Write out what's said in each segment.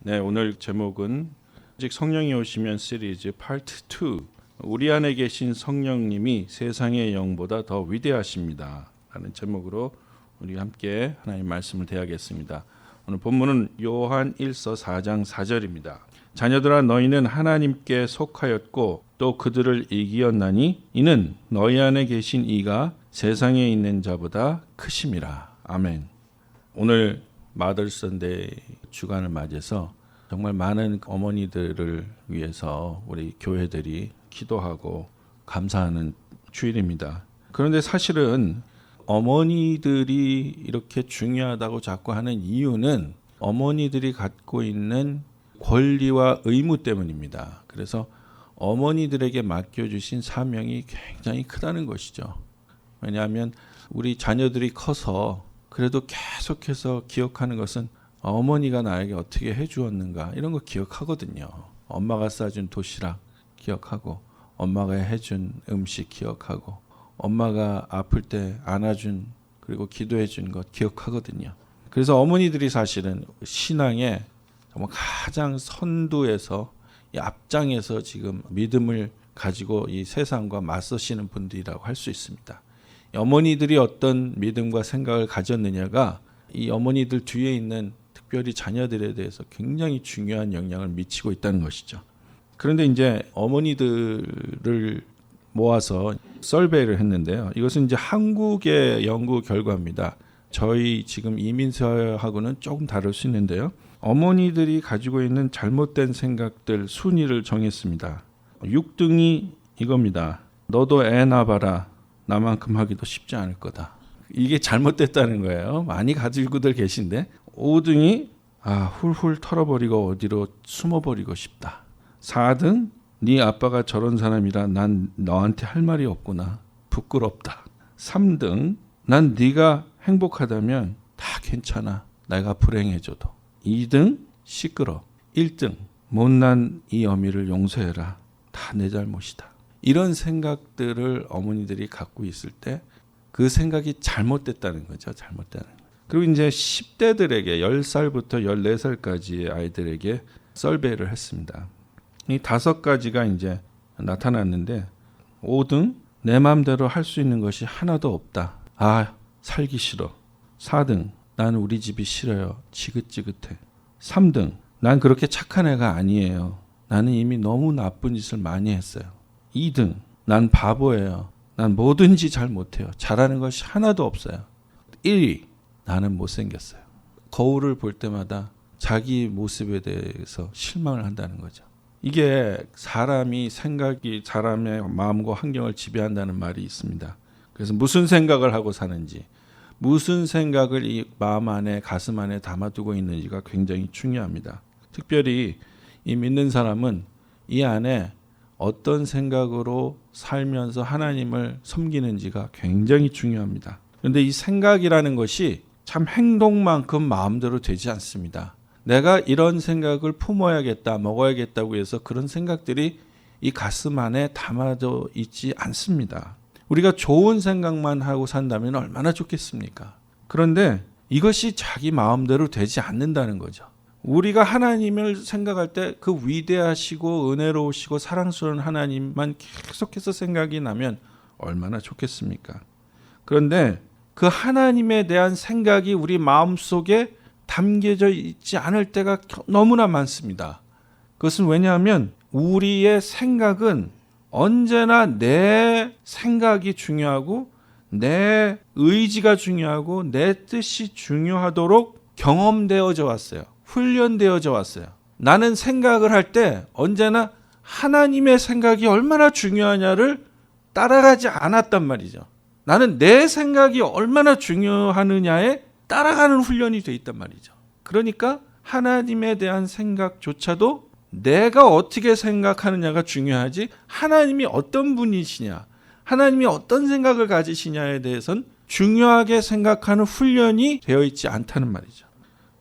네, 오늘 제목은 오직 성령이 오시면 시리즈 파트 2. 우리 안에 계신 성령님이 세상의 영보다 더 위대하십니다. 라는 제목으로 우리 함께 하나님 말씀을 대하겠습니다. 오늘 본문은 요한 1서 4장 4절입니다. 자녀들아 너희는 하나님께 속하였고 또 그들을 이기었나니 이는 너희 안에 계신 이가 세상에 있는 자보다 크심이라. 아멘. 오늘 마더스데이 주간을 맞이해서 정말 많은 어머니들을 위해서 우리 교회들이 기도하고 감사하는 주일입니다. 그런데 사실은 어머니들이 이렇게 중요하다고 자꾸 하는 이유는 어머니들이 갖고 있는 권리와 의무 때문입니다. 그래서 어머니들에게 맡겨주신 사명이 굉장히 크다는 것이죠. 왜냐하면 우리 자녀들이 커서 그래도 계속해서 기억하는 것은 어머니가 나에게 어떻게 해주었는가 이런 거 기억하거든요. 엄마가 싸준 도시락 기억하고 엄마가 해준 음식 기억하고 엄마가 아플 때 안아준 그리고 기도해준 것 기억하거든요. 그래서 어머니들이 사실은 신앙의 정말 가장 선두에서 이 앞장에서 지금 믿음을 가지고 이 세상과 맞서시는 분들이라고 할 수 있습니다. 어머니들이 어떤 믿음과 생각을 가졌느냐가 이 어머니들 뒤에 있는 특별히 자녀들에 대해서 굉장히 중요한 영향을 미치고 있다는 것이죠. 그런데 이제 어머니들을 모아서 설베이를 했는데요. 이것은 이제 한국의 연구 결과입니다. 저희 지금 이민사하고는 조금 다를 수 있는데요. 어머니들이 가지고 있는 잘못된 생각들 순위를 정했습니다. 6등이 이겁니다. 너도 애 낳아봐라. 나만큼 하기도 쉽지 않을 거다. 이게 잘못됐다는 거예요. 많이 가지고들 계신데 5등이 훌훌 털어버리고 어디로 숨어버리고 싶다. 4등 네 아빠가 저런 사람이라 난 너한테 할 말이 없구나. 부끄럽다. 3등 난 네가 행복하다면 다 괜찮아. 내가 불행해줘도. 2등 시끄러. 1등 못난 이 어미를 용서해라. 다 내 잘못이다. 이런 생각들을 어머니들이 갖고 있을 때 그 생각이 잘못됐다는 거죠. 잘못되는. 그리고 이제 10대들에게 10살부터 14살까지의 아이들에게 설베이를 했습니다. 이 5가지가 이제 나타났는데 5등 내 마음대로 할 수 있는 것이 하나도 없다. 살기 싫어. 4등 난 우리 집이 싫어요. 지긋지긋해. 3등 난 그렇게 착한 애가 아니에요. 나는 이미 너무 나쁜 짓을 많이 했어요. 2등 난 바보예요. 난 뭐든지 잘 못해요. 잘하는 것이 하나도 없어요. 1위 나는 못생겼어요. 거울을 볼 때마다 자기 모습에 대해서 실망을 한다는 거죠. 이게 사람이 생각이 사람의 마음과 환경을 지배한다는 말이 있습니다. 그래서 무슨 생각을 하고 사는지 무슨 생각을 이 마음 안에 가슴 안에 담아두고 있는지가 굉장히 중요합니다. 특별히 이 믿는 사람은 이 안에 어떤 생각으로 살면서 하나님을 섬기는지가 굉장히 중요합니다. 그런데 이 생각이라는 것이 참 행동만큼 마음대로 되지 않습니다. 내가 이런 생각을 품어야겠다, 먹어야겠다고 해서 그런 생각들이 이 가슴 안에 담아져 있지 않습니다. 우리가 좋은 생각만 하고 산다면 얼마나 좋겠습니까? 그런데 이것이 자기 마음대로 되지 않는다는 거죠. 우리가 하나님을 생각할 때 그 위대하시고 은혜로우시고 사랑스러운 하나님만 계속해서 생각이 나면 얼마나 좋겠습니까? 그런데 그 하나님에 대한 생각이 우리 마음속에 담겨져 있지 않을 때가 너무나 많습니다. 그것은 왜냐하면 우리의 생각은 언제나 내 생각이 중요하고 내 의지가 중요하고 내 뜻이 중요하도록 경험되어져 왔어요. 훈련되어져 왔어요. 나는 생각을 할 때 언제나 하나님의 생각이 얼마나 중요하냐를 따라가지 않았단 말이죠. 나는 내 생각이 얼마나 중요하느냐에 따라가는 훈련이 돼 있단 말이죠. 그러니까 하나님에 대한 생각조차도 내가 어떻게 생각하느냐가 중요하지 하나님이 어떤 분이시냐, 하나님이 어떤 생각을 가지시냐에 대해서는 중요하게 생각하는 훈련이 되어 있지 않다는 말이죠.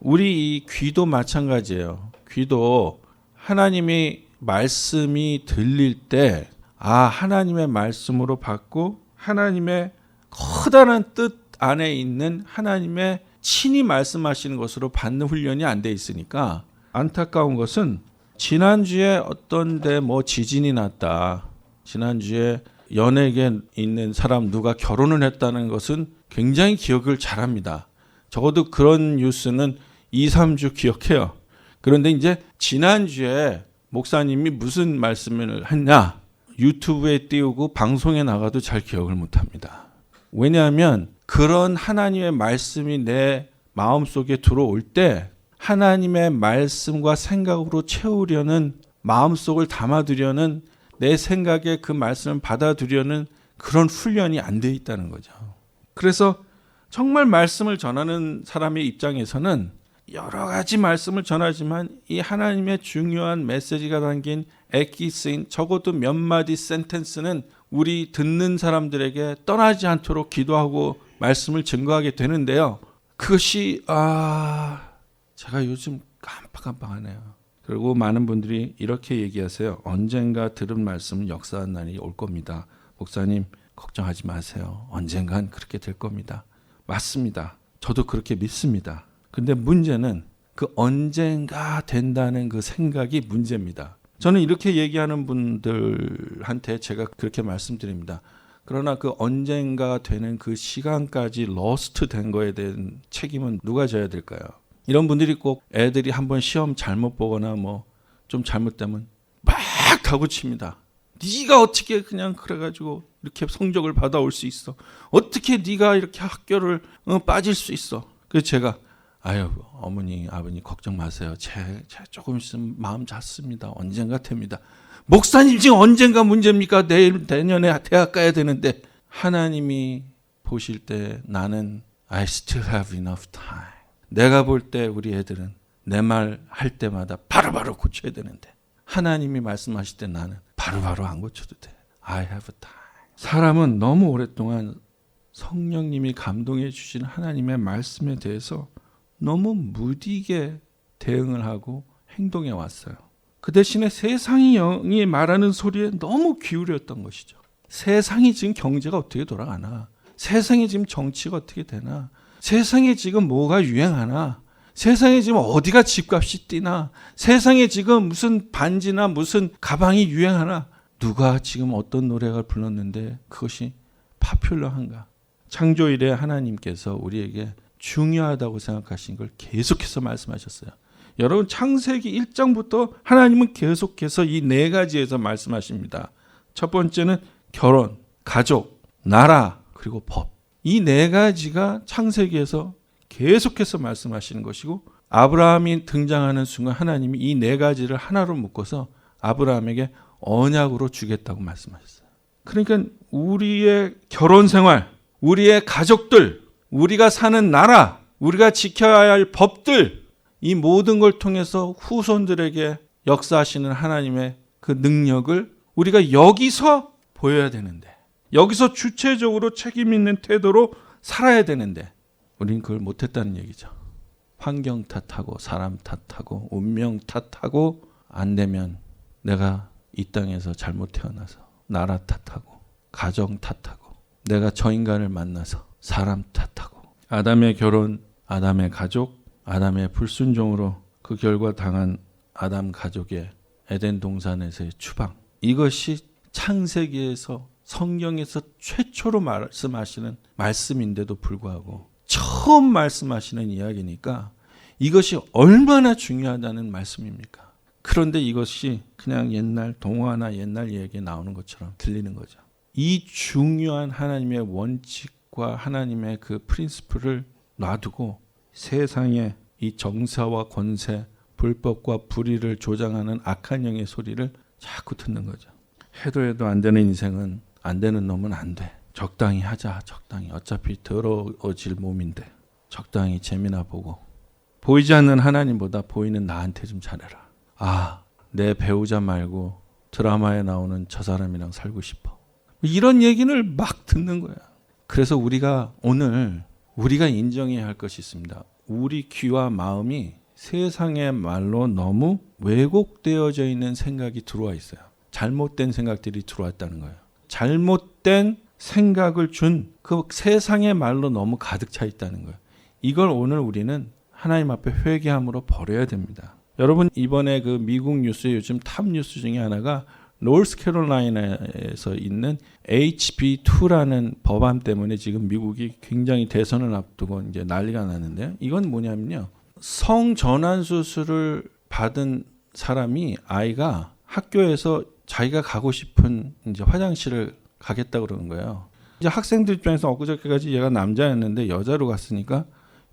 우리 이 귀도 마찬가지예요. 귀도 하나님이 말씀이 들릴 때 하나님의 말씀으로 받고 하나님의 커다란 뜻 안에 있는 하나님의 친히 말씀하시는 것으로 받는 훈련이 안 돼 있으니까 안타까운 것은 지난주에 어떤 데 뭐 지진이 났다. 지난주에 연예계 있는 사람 누가 결혼을 했다는 것은 굉장히 기억을 잘합니다. 적어도 그런 뉴스는 2, 3주 기억해요. 그런데 이제 지난주에 목사님이 무슨 말씀을 했냐? 유튜브에 띄우고 방송에 나가도 잘 기억을 못합니다. 왜냐하면 그런 하나님의 말씀이 내 마음속에 들어올 때 하나님의 말씀과 생각으로 채우려는 마음속을 담아두려는 내 생각에 그 말씀을 받아들이려는 그런 훈련이 안 돼 있다는 거죠. 그래서 정말 말씀을 전하는 사람의 입장에서는 여러 가지 말씀을 전하지만 이 하나님의 중요한 메시지가 담긴 액기 쓰인 적어도 몇 마디 센텐스는 우리 듣는 사람들에게 떠나지 않도록 기도하고 말씀을 증거하게 되는데요. 그것이 제가 요즘 깜빡깜빡하네요. 그리고 많은 분들이 이렇게 얘기하세요. 언젠가 들은 말씀은 역사한 날이 올 겁니다. 목사님 걱정하지 마세요. 언젠간 그렇게 될 겁니다. 맞습니다. 저도 그렇게 믿습니다. 근데 문제는 그 언젠가 된다는 그 생각이 문제입니다. 저는 이렇게 얘기하는 분들한테 제가 그렇게 말씀드립니다. 그러나 그 언젠가 되는 그 시간까지 러스트 된 거에 대한 책임은 누가 져야 될까요? 이런 분들이 꼭 애들이 한번 시험 잘못 보거나 뭐 좀 잘못되면 막 다구칩니다. 네가 어떻게 그냥 그래가지고 이렇게 성적을 받아올 수 있어? 어떻게 네가 이렇게 학교를 빠질 수 있어? 그래서 제가 어머니 아버님 걱정 마세요. 제 조금 있으면 마음 잤습니다. 언젠가 됩니다. 목사님 지금 언젠가 문제입니까? 내년에 대학 가야 되는데 하나님이 보실 때 나는 I still have enough time. 내가 볼 때 우리 애들은 내 말 할 때마다 바로바로 고쳐야 되는데 하나님이 말씀하실 때 나는 바로바로 안 고쳐도 돼. I have time. 사람은 너무 오랫동안 성령님이 감동해 주신 하나님의 말씀에 대해서 너무 무디게 대응을 하고 행동해 왔어요. 그 대신에 세상이 영이 말하는 소리에 너무 기울였던 것이죠. 세상이 지금 경제가 어떻게 돌아가나? 세상에 지금 정치가 어떻게 되나? 세상에 지금 뭐가 유행하나? 세상에 지금 어디가 집값이 뛰나? 세상에 지금 무슨 반지나 무슨 가방이 유행하나? 누가 지금 어떤 노래가 불렀는데 그것이 파퓰러한가? 창조 이래 하나님께서 우리에게 중요하다고 생각하신 걸 계속해서 말씀하셨어요. 여러분 창세기 1장부터 하나님은 계속해서 이 네 가지에서 말씀하십니다. 첫 번째는 결혼, 가족, 나라, 그리고 법. 이 네 가지가 창세기에서 계속해서 말씀하시는 것이고 아브라함이 등장하는 순간 하나님이 이 네 가지를 하나로 묶어서 아브라함에게 언약으로 주겠다고 말씀하셨어요. 그러니까 우리의 결혼 생활, 우리의 가족들, 우리가 사는 나라, 우리가 지켜야 할 법들, 이 모든 걸 통해서 후손들에게 역사하시는 하나님의 그 능력을 우리가 여기서 보여야 되는데, 여기서 주체적으로 책임 있는 태도로 살아야 되는데 우리는 그걸 못했다는 얘기죠. 환경 탓하고 사람 탓하고 운명 탓하고 안 되면 내가 이 땅에서 잘못 태어나서 나라 탓하고 가정 탓하고 내가 저 인간을 만나서 사람 탓하고 아담의 결혼, 아담의 가족, 아담의 불순종으로 그 결과 당한 아담 가족의 에덴 동산에서의 추방, 이것이 창세기에서 성경에서 최초로 말씀하시는 말씀인데도 불구하고 처음 말씀하시는 이야기니까 이것이 얼마나 중요하다는 말씀입니까? 그런데 이것이 그냥 옛날 동화나 옛날 이야기에 나오는 것처럼 들리는 거죠. 이 중요한 하나님의 원칙과 하나님의 그 프린시플을 놔두고 세상의 이 정사와 권세, 불법과 불의를 조장하는 악한 영의 소리를 자꾸 듣는 거죠. 해도 안 되는 인생은 안 되는 놈은 안 돼. 적당히 하자. 적당히. 어차피 더러워질 몸인데 적당히 재미나 보고 보이지 않는 하나님보다 보이는 나한테 좀 잘해라. 내 배우자 말고 드라마에 나오는 저 사람이랑 살고 싶어. 이런 얘기를 막 듣는 거야. 그래서 우리가 오늘 우리가 인정해야 할 것이 있습니다. 우리 귀와 마음이 세상의 말로 너무 왜곡되어져 있는 생각이 들어와 있어요. 잘못된 생각들이 들어왔다는 거예요. 잘못된 생각을 준 그 세상의 말로 너무 가득 차 있다는 거예요. 이걸 오늘 우리는 하나님 앞에 회개함으로 버려야 됩니다. 여러분 이번에 그 미국 뉴스의 요즘 탑 뉴스 중에 하나가 노스캐롤라이나에서 있는 HB2라는 법안 때문에 지금 미국이 굉장히 대선을 앞두고 이제 난리가 났는데요. 이건 뭐냐면요. 성전환 수술을 받은 사람이 아이가 학교에서 자기가 가고 싶은 이제 화장실을 가겠다 그러는 거예요. 이제 학생들 입장에서 엊그저께까지 얘가 남자였는데 여자로 갔으니까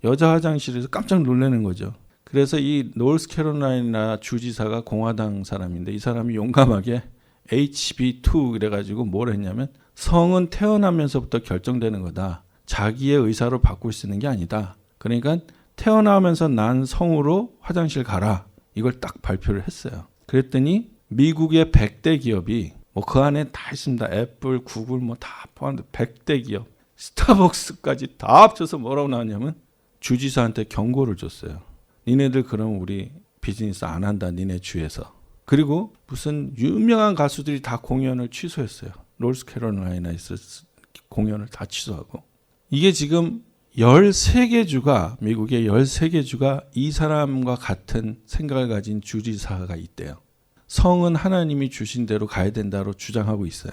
여자 화장실에서 깜짝 놀라는 거죠. 그래서 이 노스캐롤라이나 주지사가 공화당 사람인데 이 사람이 용감하게 HB2 그래가지고 뭘 했냐면 성은 태어나면서부터 결정되는 거다. 자기의 의사로 바꿀 수 있는 게 아니다. 그러니까 태어나면서 난 성으로 화장실 가라. 이걸 딱 발표를 했어요. 그랬더니 미국의 100대 기업이 뭐 그 안에 다 있습니다. 애플, 구글 뭐 다 포함돼 100대 기업, 스타벅스까지 다 합쳐서 뭐라고 나왔냐면 주지사한테 경고를 줬어요. 니네들 그럼 우리 비즈니스 안 한다. 니네 주에서. 그리고 무슨 유명한 가수들이 다 공연을 취소했어요. 노스캐롤라이나에서 공연을 다 취소하고. 이게 지금 13개 주가 미국의 13개 주가 이 사람과 같은 생각을 가진 주지사가 있대요. 성은 하나님이 주신 대로 가야 된다로 주장하고 있어요.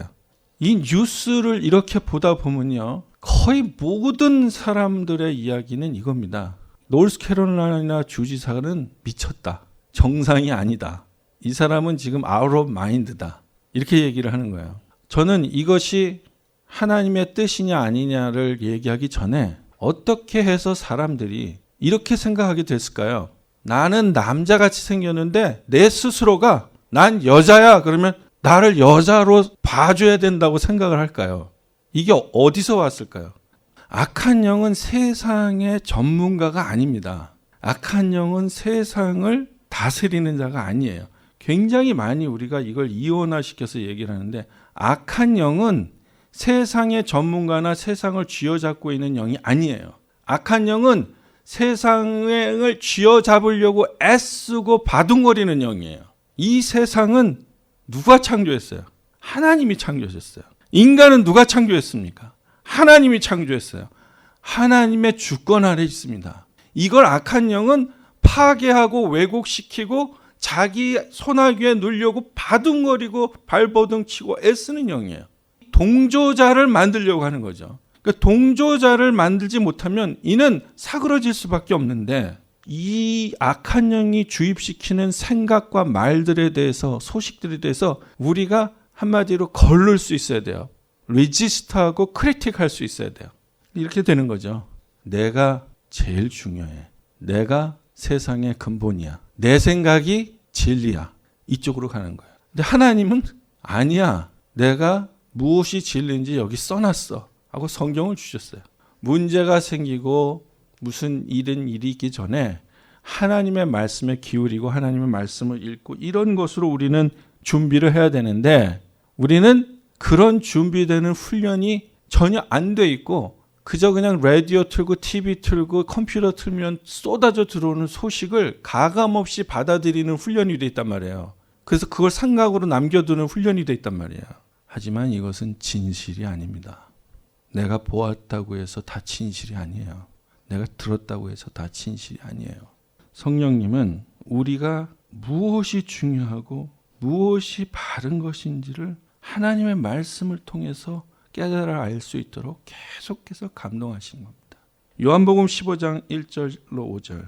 이 뉴스를 이렇게 보다 보면요. 거의 모든 사람들의 이야기는 이겁니다. 노스캐롤라이나 주지사는 미쳤다. 정상이 아니다. 이 사람은 지금 아웃 오브 마인드다. 이렇게 얘기를 하는 거예요. 저는 이것이 하나님의 뜻이냐 아니냐를 얘기하기 전에 어떻게 해서 사람들이 이렇게 생각하게 됐을까요? 나는 남자같이 생겼는데 내 스스로가 난 여자야 그러면 나를 여자로 봐줘야 된다고 생각을 할까요? 이게 어디서 왔을까요? 악한 영은 세상의 전문가가 아닙니다. 악한 영은 세상을 다스리는 자가 아니에요. 굉장히 많이 우리가 이걸 이원화시켜서 얘기를 하는데 악한 영은 세상의 전문가나 세상을 쥐어잡고 있는 영이 아니에요. 악한 영은 세상을 쥐어잡으려고 애쓰고 바둥거리는 영이에요. 이 세상은 누가 창조했어요? 하나님이 창조하셨어요. 인간은 누가 창조했습니까? 하나님이 창조했어요. 하나님의 주권 아래 있습니다. 이걸 악한 영은 파괴하고 왜곡시키고 자기 손아귀에 누려고 바둥거리고 발버둥치고 애쓰는 영이에요. 동조자를 만들려고 하는 거죠. 그러니까 동조자를 만들지 못하면 이는 사그러질 수밖에 없는데 이 악한 영이 주입시키는 생각과 말들에 대해서 소식들에 대해서 우리가 한마디로 걸를 수 있어야 돼요. 리지스트하고 크리틱할 수 있어야 돼요. 이렇게 되는 거죠. 내가 제일 중요해. 내가 세상의 근본이야. 내 생각이 진리야. 이쪽으로 가는 거예요. 근데 하나님은 아니야. 내가 무엇이 진리인지 여기 써놨어. 하고 성경을 주셨어요. 문제가 생기고 무슨 일이 있기 전에 하나님의 말씀에 기울이고 하나님의 말씀을 읽고 이런 것으로 우리는 준비를 해야 되는데 우리는 그런 준비되는 훈련이 전혀 안 돼 있고 그저 그냥 라디오 틀고 TV 틀고 컴퓨터 틀면 쏟아져 들어오는 소식을 가감없이 받아들이는 훈련이 돼 있단 말이에요. 그래서 그걸 생각으로 남겨두는 훈련이 돼 있단 말이에요. 하지만 이것은 진실이 아닙니다. 내가 보았다고 해서 다 진실이 아니에요. 내가 들었다고 해서 다 진실이 아니에요. 성령님은 우리가 무엇이 중요하고 무엇이 바른 것인지를 하나님의 말씀을 통해서 깨달아 알 수 있도록 계속해서 감동하시는 겁니다. 요한복음 15장 1절로 5절.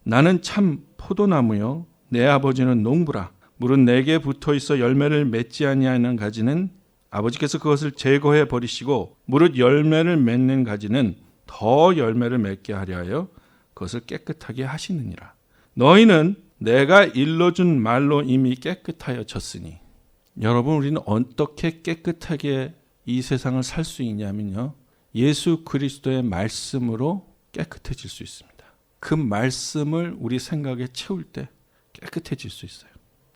나는 참 포도나무요 내 아버지는 농부라. 물은 내게 붙어 있어 열매를 맺지 아니하는 가지는 아버지께서 그것을 제거해 버리시고 무릇 열매를 맺는 가지는 더 열매를 맺게 하려 하여 그것을 깨끗하게 하시느니라. 너희는 내가 일러준 말로 이미 깨끗하여졌으니. 여러분 우리는 어떻게 깨끗하게 이 세상을 살 수 있냐면요. 예수 그리스도의 말씀으로 깨끗해질 수 있습니다. 그 말씀을 우리 생각에 채울 때 깨끗해질 수 있어요.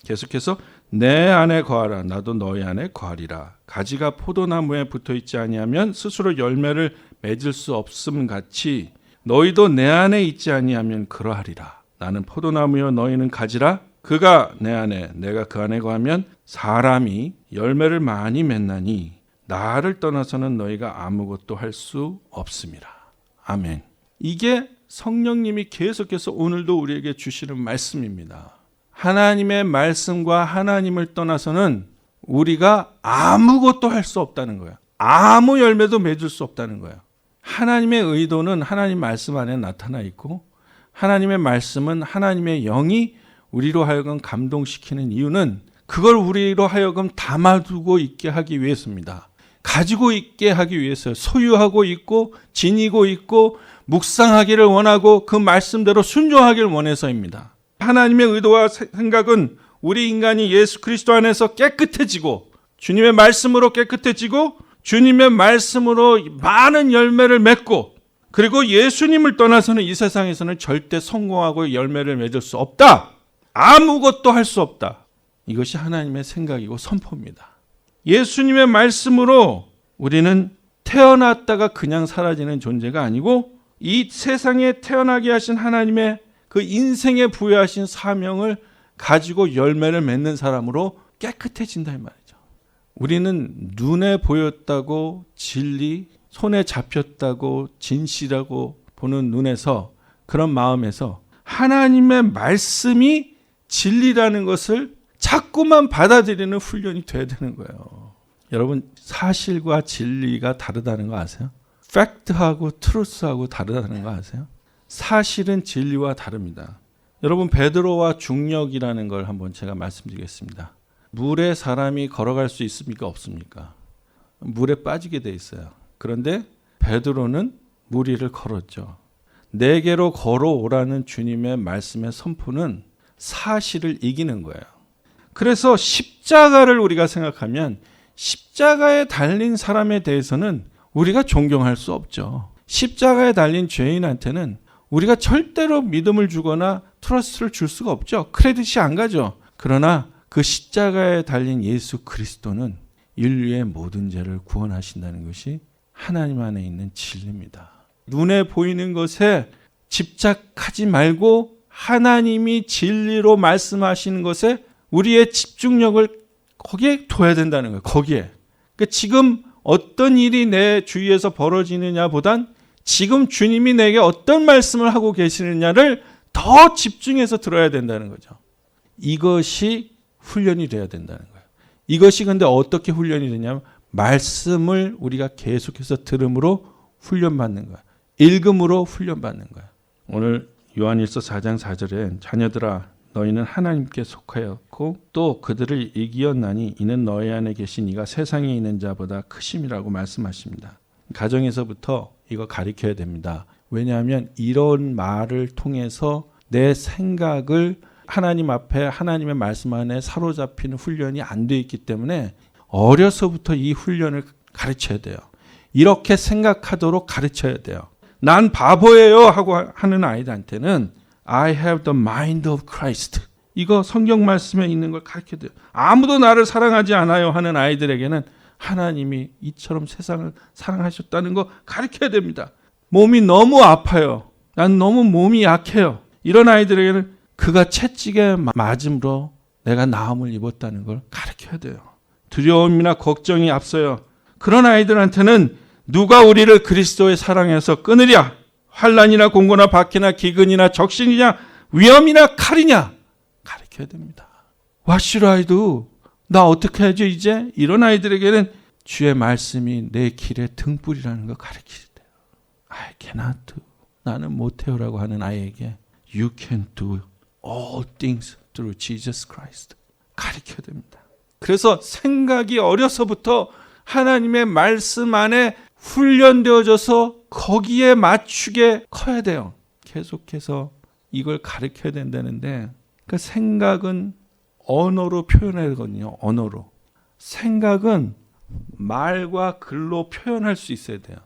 계속해서 내 안에 거하라 나도 너희 안에 거하리라. 가지가 포도나무에 붙어있지 아니하면 스스로 열매를 맺을 수 없음 같이 너희도 내 안에 있지 아니하면 그러하리라. 나는 포도나무여 너희는 가지라. 그가 내 안에 내가 그 안에 거하면 사람이 열매를 많이 맺나니 나를 떠나서는 너희가 아무것도 할 수 없습니다. 아멘. 이게 성령님이 계속해서 오늘도 우리에게 주시는 말씀입니다. 하나님의 말씀과 하나님을 떠나서는 우리가 아무것도 할 수 없다는 거예요. 아무 열매도 맺을 수 없다는 거예요. 하나님의 의도는 하나님 말씀 안에 나타나 있고, 하나님의 말씀은 하나님의 영이 우리로 하여금 감동시키는 이유는 그걸 우리로 하여금 담아두고 있게 하기 위해서입니다. 가지고 있게 하기 위해서요. 소유하고 있고 지니고 있고 묵상하기를 원하고 그 말씀대로 순종하기를 원해서입니다. 하나님의 의도와 생각은 우리 인간이 예수 그리스도 안에서 깨끗해지고, 주님의 말씀으로 깨끗해지고, 주님의 말씀으로 많은 열매를 맺고, 그리고 예수님을 떠나서는 이 세상에서는 절대 성공하고 열매를 맺을 수 없다. 아무것도 할 수 없다. 이것이 하나님의 생각이고 선포입니다. 예수님의 말씀으로 우리는 태어났다가 그냥 사라지는 존재가 아니고, 이 세상에 태어나게 하신 하나님의 그 인생에 부여하신 사명을 가지고 열매를 맺는 사람으로 깨끗해진다 이 말이죠. 우리는 눈에 보였다고 진리, 손에 잡혔다고 진실이라고 보는 눈에서, 그런 마음에서 하나님의 말씀이 진리라는 것을 자꾸만 받아들이는 훈련이 돼야 되는 거예요. 여러분, 사실과 진리가 다르다는 거 아세요? 팩트하고 트루스하고 다르다는 거 아세요? 사실은 진리와 다릅니다. 여러분, 베드로와 중력이라는 걸 한번 제가 말씀드리겠습니다. 물에 사람이 걸어갈 수 있습니까? 없습니까? 물에 빠지게 돼 있어요. 그런데 베드로는 물 위를 걸었죠. 내게로 걸어오라는 주님의 말씀의 선포는 사실을 이기는 거예요. 그래서 십자가를 우리가 생각하면 십자가에 달린 사람에 대해서는 우리가 존경할 수 없죠. 십자가에 달린 죄인한테는 우리가 절대로 믿음을 주거나 트러스트를 줄 수가 없죠. 크레딧이 안 가죠. 그러나 그 십자가에 달린 예수 그리스도는 인류의 모든 죄를 구원하신다는 것이 하나님 안에 있는 진리입니다. 눈에 보이는 것에 집착하지 말고 하나님이 진리로 말씀하시는 것에 우리의 집중력을 거기에 둬야 된다는 거예요. 거기에. 그러니까 지금 어떤 일이 내 주위에서 벌어지느냐 보단 지금 주님이 내게 어떤 말씀을 하고 계시느냐를 더 집중해서 들어야 된다는 거죠. 이것이 훈련이 돼야 된다는 거예요. 이것이 근데 어떻게 훈련이 되냐면 말씀을 우리가 계속해서 들음으로 훈련받는 거예요. 읽음으로 훈련받는 거예요. 오늘 요한일서 4장 4절에 자녀들아 너희는 하나님께 속하였고 또 그들을 이기었나니 이는 너희 안에 계신 이가 세상에 있는 자보다 크심이라고 말씀하십니다. 가정에서부터 이거 가르쳐야 됩니다. 왜냐하면 이런 말을 통해서 내 생각을 하나님 앞에 하나님의 말씀 안에 사로잡히는 훈련이 안 돼 있기 때문에 어려서부터 이 훈련을 가르쳐야 돼요. 이렇게 생각하도록 가르쳐야 돼요. 난 바보예요 하고 하는 아이들한테는 I have the mind of Christ. 이거 성경 말씀에 있는 걸 가르쳐야 돼요. 아무도 나를 사랑하지 않아요 하는 아이들에게는 하나님이 이처럼 세상을 사랑하셨다는 거 가르쳐야 됩니다. 몸이 너무 아파요. 난 너무 몸이 약해요. 이런 아이들에게는 그가 채찍에 맞음으로 내가 나음을 입었다는 걸 가르쳐야 돼요. 두려움이나 걱정이 앞서요. 그런 아이들한테는 누가 우리를 그리스도의 사랑에서 끊으랴? 환난이나 공고나 박해나 기근이나 적신이냐 위험이나 칼이냐 가르쳐야 됩니다. What should I do? 나 어떻게 하죠 이제? 이런 아이들에게는 주의 말씀이 내 길의 등불이라는 걸 가르쳐야 돼요. I cannot do. 나는 못해요라고 하는 아이에게 You can do all things through Jesus Christ. 가르쳐야 됩니다. 그래서 생각이 어려서부터 하나님의 말씀 안에 훈련되어져서 거기에 맞추게 커야 돼요. 계속해서 이걸 가르쳐야 된다는데 그 생각은 언어로 표현해야 되거든요. 언어로. 생각은 말과 글로 표현할 수 있어야 돼요.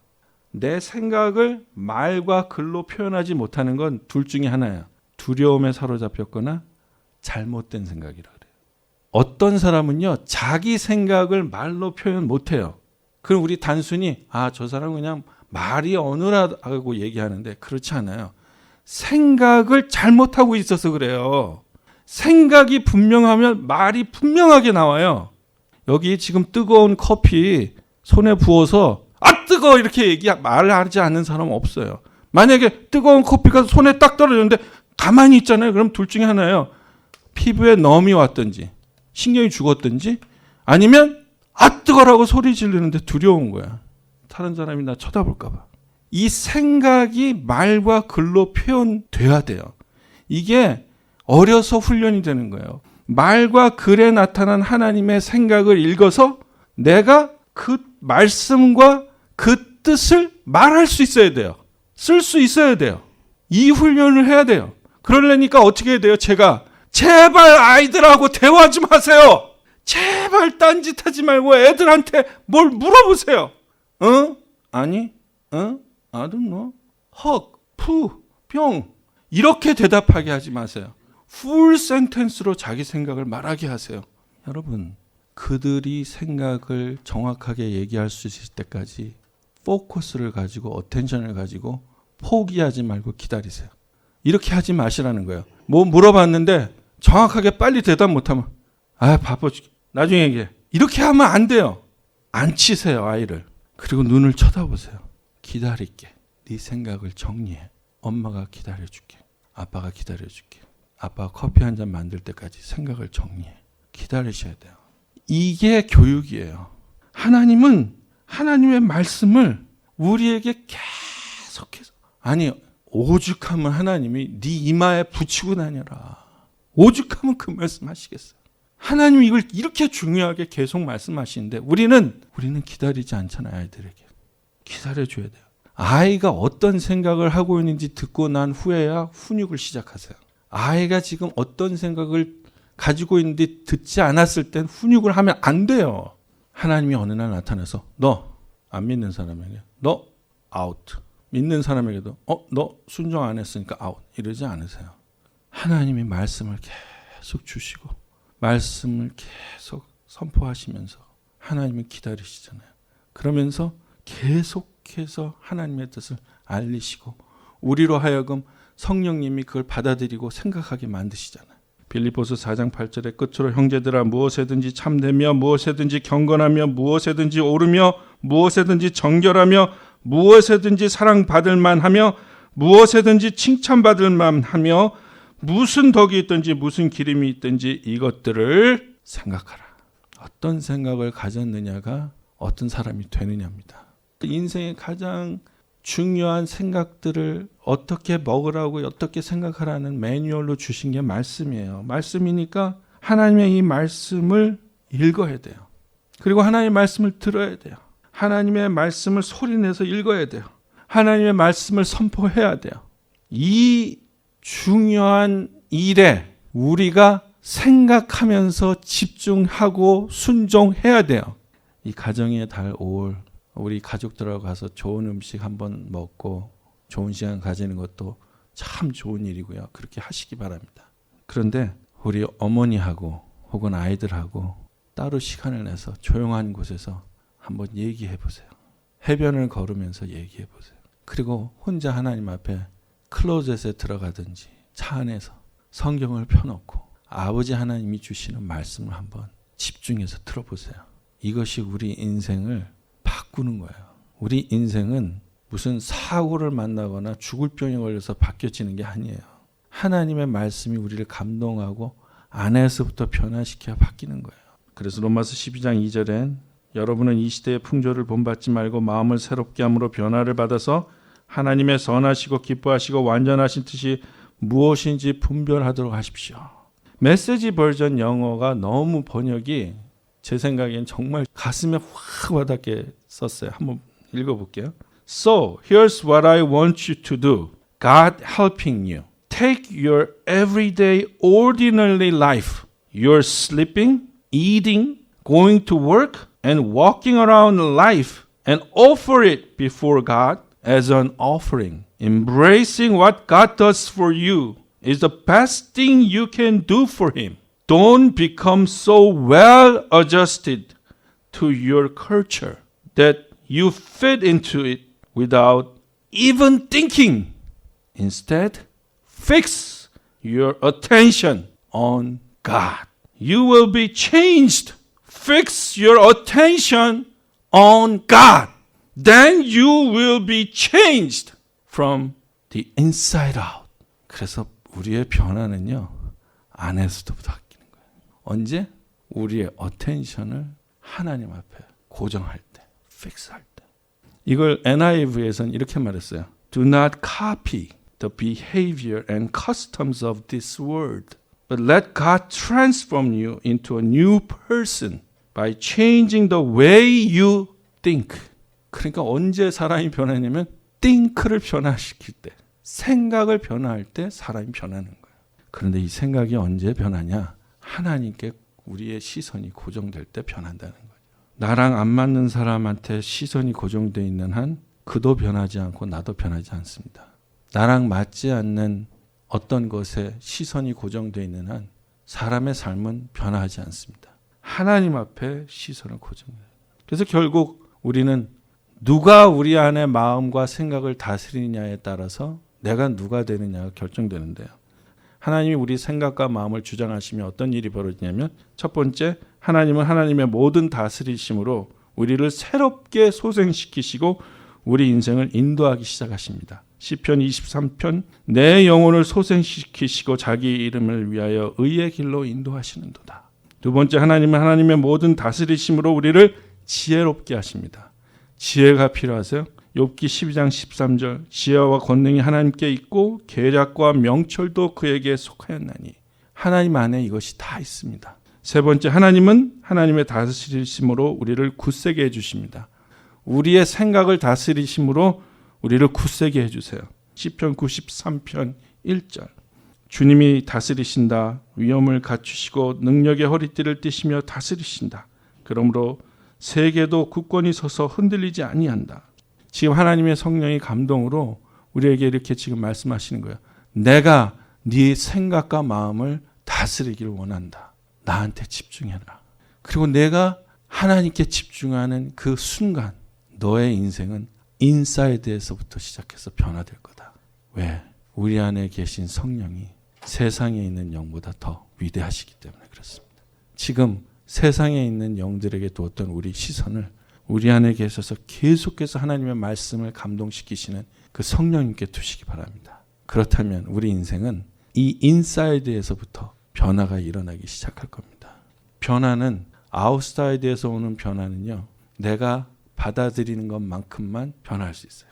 내 생각을 말과 글로 표현하지 못하는 건 둘 중에 하나예요. 두려움에 사로잡혔거나 잘못된 생각이라 그래요. 어떤 사람은요, 자기 생각을 말로 표현 못해요. 그럼 우리 단순히 저 사람은 그냥 말이 어눌하다고 얘기하는데 그렇지 않아요. 생각을 잘못하고 있어서 그래요. 생각이 분명하면 말이 분명하게 나와요. 여기 지금 뜨거운 커피 손에 부어서 뜨거워 이렇게 말을 하지 않는 사람은 없어요. 만약에 뜨거운 커피가 손에 딱 떨어졌는데 가만히 있잖아요. 그럼 둘 중에 하나예요. 피부에 넘이 왔든지 신경이 죽었든지 아니면 아 뜨거라고 소리 지르는데 두려운 거야. 다른 사람이 나 쳐다볼까 봐. 이 생각이 말과 글로 표현돼야 돼요. 이게 어려서 훈련이 되는 거예요. 말과 글에 나타난 하나님의 생각을 읽어서 내가 그 말씀과 그 뜻을 말할 수 있어야 돼요. 쓸 수 있어야 돼요. 이 훈련을 해야 돼요. 그러려니까 어떻게 해야 돼요? 제가 제발 아이들하고 대화 좀 하세요. 제발 딴짓하지 말고 애들한테 뭘 물어보세요. 아니? I don't know. 헉, 푸, 뿅. 이렇게 대답하게 하지 마세요. 풀 센텐스로 자기 생각을 말하게 하세요. 여러분, 그들이 생각을 정확하게 얘기할 수 있을 때까지 포커스를 가지고 어텐션을 가지고 포기하지 말고 기다리세요. 이렇게 하지 마시라는 거예요. 뭐 물어봤는데 정확하게 빨리 대답 못하면 바빠 죽겠. 나중에 얘기해. 이렇게 하면 안 돼요. 안 치세요, 아이를. 그리고 눈을 쳐다보세요. 기다릴게. 네 생각을 정리해. 엄마가 기다려줄게. 아빠가 기다려줄게. 아빠가 커피 한 잔 만들 때까지 생각을 정리해. 기다리셔야 돼요. 이게 교육이에요. 하나님은 하나님의 말씀을 우리에게 계속해서 오죽하면 하나님이 네 이마에 붙이고 다녀라. 오죽하면 그 말씀 하시겠어요. 하나님이 이걸 이렇게 중요하게 계속 말씀하시는데 우리는 기다리지 않잖아요. 아이들에게. 기다려줘야 돼요. 아이가 어떤 생각을 하고 있는지 듣고 난 후에야 훈육을 시작하세요. 아이가 지금 어떤 생각을 가지고 있는데 듣지 않았을 땐 훈육을 하면 안 돼요. 하나님이 어느 날 나타나서 너 안 믿는 사람에게 너 아웃. 믿는 사람에게도 너 순종 안 했으니까 아웃. 이러지 않으세요. 하나님이 말씀을 계속 주시고 말씀을 계속 선포하시면서 하나님을 기다리시잖아요. 그러면서 계속해서 하나님의 뜻을 알리시고 우리로 하여금 성령님이 그걸 받아들이고 생각하게 만드시잖아요. 빌립보서 4장 8절의 끝으로 형제들아 무엇에든지 참되며 무엇에든지 경건하며 무엇에든지 오르며 무엇에든지 정결하며 무엇에든지 사랑받을 만하며 무엇에든지 칭찬받을 만하며 무슨 덕이 있든지 무슨 기름이 있든지 이것들을 생각하라. 어떤 생각을 가졌느냐가 어떤 사람이 되느냐입니다. 인생의 가장 중요한 생각들을 어떻게 먹으라고 어떻게 생각하라는 매뉴얼로 주신 게 말씀이에요. 말씀이니까 하나님의 이 말씀을 읽어야 돼요. 그리고 하나님의 말씀을 들어야 돼요. 하나님의 말씀을 소리내서 읽어야 돼요. 하나님의 말씀을 선포해야 돼요. 이 중요한 일에 우리가 생각하면서 집중하고 순종해야 돼요. 이 가정의 달 5월 우리 가족들하고 가서 좋은 음식 한번 먹고 좋은 시간 가지는 것도 참 좋은 일이고요. 그렇게 하시기 바랍니다. 그런데 우리 어머니하고 혹은 아이들하고 따로 시간을 내서 조용한 곳에서 한번 얘기해 보세요. 해변을 걸으면서 얘기해 보세요. 그리고 혼자 하나님 앞에 클로젯에 들어가든지 차 안에서 성경을 펴놓고 아버지 하나님이 주시는 말씀을 한번 집중해서 들어보세요. 이것이 우리 인생을 바꾸는 거예요. 우리 인생은 무슨 사고를 만나거나 죽을 병에 걸려서 바뀌어지는 게 아니에요. 하나님의 말씀이 우리를 감동하고 안에서부터 변화시켜 바뀌는 거예요. 그래서 로마서 12장 2절엔 여러분은 이 시대의 풍조를 본받지 말고 마음을 새롭게 함으로 변화를 받아서 하나님의 선하시고 기뻐하시고 완전하신 뜻이 무엇인지 분별하도록 하십시오. 메시지 버전 영어가 너무 번역이 제 생각엔 정말 가슴에 확 와닿게 썼어요. 한번 읽어볼게요. So, here's what I want you to do. God helping you. Take your everyday ordinary life. You're sleeping, eating, going to work, and walking around life and offer it before God as an offering. Embracing what God does for you is the best thing you can do for Him. Don't become so well adjusted to your culture that you fit into it without even thinking. Instead, fix your attention on God. You will be changed. Fix your attention on God. Then you will be changed from the inside out. 그래서 우리의 변화는요, 안에서부터 바뀌는 거예요. 언제? 우리의 어텐션을 하나님 앞에 고정할 때, 픽스할 때. 이걸 NIV에서는 이렇게 말했어요. Do not copy the behavior and customs of this world, but let God transform you into a new person by changing the way you think. 그러니까 언제 사람이 변하냐면 think를 변화시킬 때, 생각을 변화할 때 사람이 변하는 거예요. 그런데 이 생각이 언제 변하냐? 하나님께 우리의 시선이 고정될 때 변한다는 거예요. 나랑 안 맞는 사람한테 시선이 고정되어 있는 한 그도 변하지 않고 나도 변하지 않습니다. 나랑 맞지 않는 어떤 것에 시선이 고정되어 있는 한 사람의 삶은 변하지 않습니다. 하나님 앞에 시선을 고정해요. 그래서 결국 우리는 누가 우리 안에 마음과 생각을 다스리느냐에 따라서 내가 누가 되느냐가 결정되는데요. 하나님이 우리 생각과 마음을 주장하시면 어떤 일이 벌어지냐면 첫 번째, 하나님은 하나님의 모든 다스리심으로 우리를 새롭게 소생시키시고 우리 인생을 인도하기 시작하십니다. 시편 23편 내 영혼을 소생시키시고 자기 이름을 위하여 의의 길로 인도하시는도다. 두 번째, 하나님은 하나님의 모든 다스리심으로 우리를 지혜롭게 하십니다. 지혜가 필요하세요? 욥기 12장 13절 지혜와 권능이 하나님께 있고 계략과 명철도 그에게 속하였나니 하나님 안에 이것이 다 있습니다. 세 번째, 하나님은 하나님의 다스리심으로 우리를 굳세게 해주십니다. 우리의 생각을 다스리심으로 우리를 굳세게 해주세요. 시편 93편 1절 주님이 다스리신다. 위엄을 갖추시고 능력의 허리띠를 띠시며 다스리신다. 그러므로 세계도 굳건히 서서 흔들리지 아니한다. 지금 하나님의 성령이 감동으로 우리에게 이렇게 지금 말씀하시는 거예요. 내가 네 생각과 마음을 다스리기를 원한다. 나한테 집중해라. 그리고 내가 하나님께 집중하는 그 순간 너의 인생은 인사이드에서부터 시작해서 변화될 거다. 왜? 우리 안에 계신 성령이 세상에 있는 영보다 더 위대하시기 때문에 그렇습니다. 지금 세상에 있는 영들에게 두었던 우리 시선을 우리 안에 계셔서 계속해서 하나님의 말씀을 감동시키시는 그 성령님께 두시기 바랍니다. 그렇다면 우리 인생은 이 인사이드에서부터 변화가 일어나기 시작할 겁니다. 변화는 아웃사이드에서 오는 변화는요. 내가 받아들이는 것만큼만 변화할 수 있어요.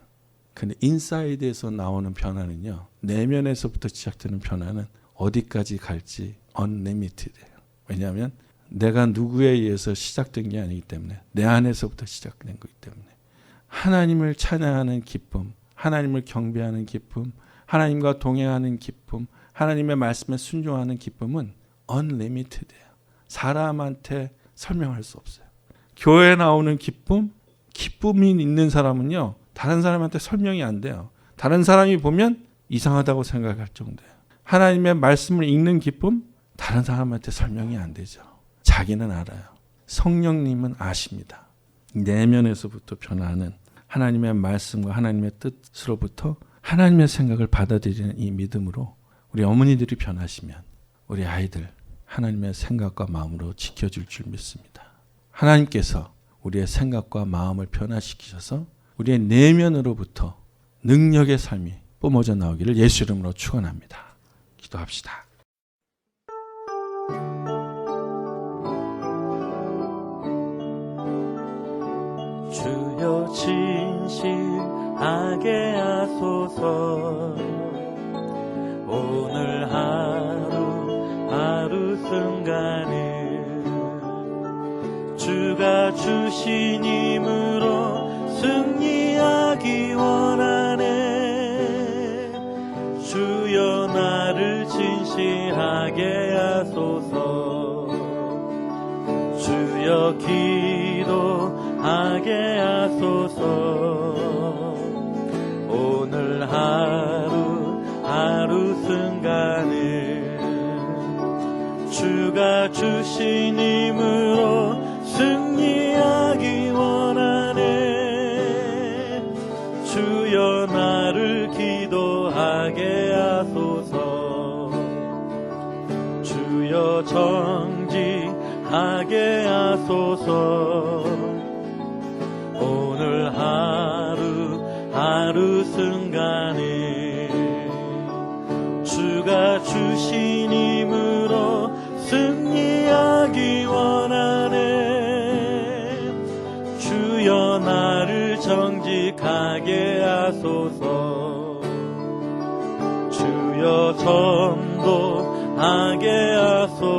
근데 인사이드에서 나오는 변화는요. 내면에서부터 시작되는 변화는 어디까지 갈지 unlimited예요. 왜냐하면 내가 누구에 의해서 시작된 게 아니기 때문에 내 안에서부터 시작된 거기 때문에 하나님을 찬양하는 기쁨, 하나님을 경배하는 기쁨, 하나님과 동행하는 기쁨, 하나님의 말씀에 순종하는 기쁨은 unlimited예요. 사람한테 설명할 수 없어요. 교회에 나오는 기쁨, 기쁨이 있는 사람은요. 다른 사람한테 설명이 안 돼요. 다른 사람이 보면 이상하다고 생각할 정도예요. 하나님의 말씀을 읽는 기쁨, 다른 사람한테 설명이 안 되죠. 자기는 알아요. 성령님은 아십니다. 내면에서부터 변화하는 하나님의 말씀과 하나님의 뜻으로부터 하나님의 생각을 받아들이는 이 믿음으로 우리 어머니들이 변하시면 우리 아이들 하나님의 생각과 마음으로 지켜줄 줄 믿습니다. 하나님께서 우리의 생각과 마음을 변화시키셔서 우리의 내면으로부터 능력의 삶이 뿜어져 나오기를 예수 이름으로 축원합니다. 기도합시다. 주여 진실하게 하소서. 오늘 하루 순간을 주가 주신 힘으로 승리하기 원하네. 주여 나를 진실하게 하소서. 주여 기도하게 하소서. 오늘 하루 순간을 주가 주신 힘으로 승리하기 원하네. 주여 나를 기도하게 하소서. 주여 정직하게 하소서. 오늘 하루 순간을 주가 주신 힘으로 간직하게 하소서. 주여 전도하게 하소서.